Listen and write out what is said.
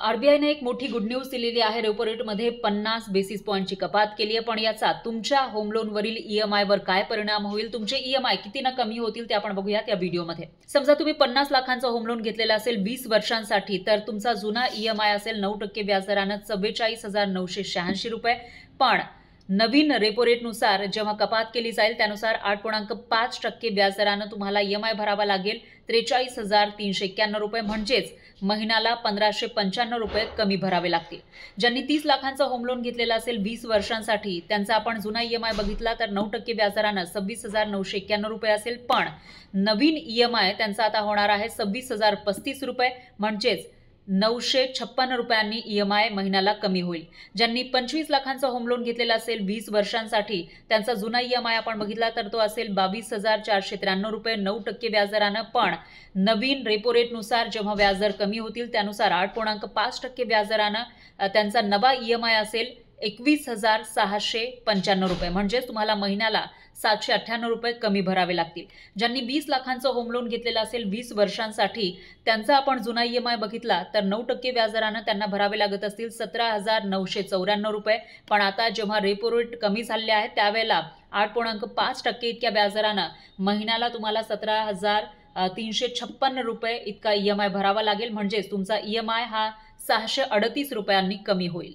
आरबीआयने एक मोठी good news दिलेली आहे। रेपो रेटमध्ये 50 बेसिस पॉईंटची कपात केली आहे, पण याचा तुमच्या होम लोनवरील ईएमआयवर काय परिणाम होईल, तुमचे ईएमआय कितीने कमी होतील ते आपण बघूयात या व्हिडिओमध्ये। समजा तुम्ही 50 लाखांचा होम लोन घेतलेला असेल 20 वर्षांसाठी, तर तुमचा जुना ईएमआय असेल 9% व्याजदराने 44,986 रुपये, पण नवीन रेपो रेटनुसार जेव्हा कपात केली जाईल त्यानुसार 8.5% व्याजदराने तुम्हाला ईएमआय भरावा लागेल 43,391 रुपये, म्हणजेच महिन्याला 1,595 रुपये कमी भरावे लागतील। ज्यांनी 30 लाखांचा होम लोन घेतलेला असेल 20 वर्षांसाठी, त्यांचा आपण जुना ईएमआय बघितला तर 9% व्याजदराने 26,991 रुपये असेल, पण नवीन ईएमआय त्यांचा आता होणार आहे 26,035 रुपये, म्हणजेच 956 रुपयांनी ईएमआय महिन्याला कमी होईल। ज्यांनी 25 लाखांचा होम लोन घेतलेला असेल 20 वर्षांसाठी, त्यांचा जुना ईएमआय आपण बघितला तर तो असेल 22,493 रुपये 9% व्याजदराने, पण नवीन रेपो रेटनुसार जेव्हा व्याजदर कमी होतील त्यानुसार 8.5% व्याजदराने त्यांचा नवा ईएमआय असेल 21,695 रुपये, म्हणजे तुम्हाला महिन्याला 798 रुपये कमी भरावे लागतील। ज्यांनी 20 लाखांचा होम लोन घेतलेला असेल 20 वर्षांसाठी, त्यांचा आपण जुना ईएमआय बघितला तर 9% व्याजदराने त्यांना भरावे लागत असतील 17,994 रुपये, पण आता जेव्हा रेपो रेट कमी झाले आहे त्यावेळेला 8.5% इतक्या व्याजदराने महिन्याला तुम्हाला 17,356 रुपये इतका ईएमआय भरावा लागेल, म्हणजेच तुमचा ईएमआय हा 638 रुपयांनी कमी होईल।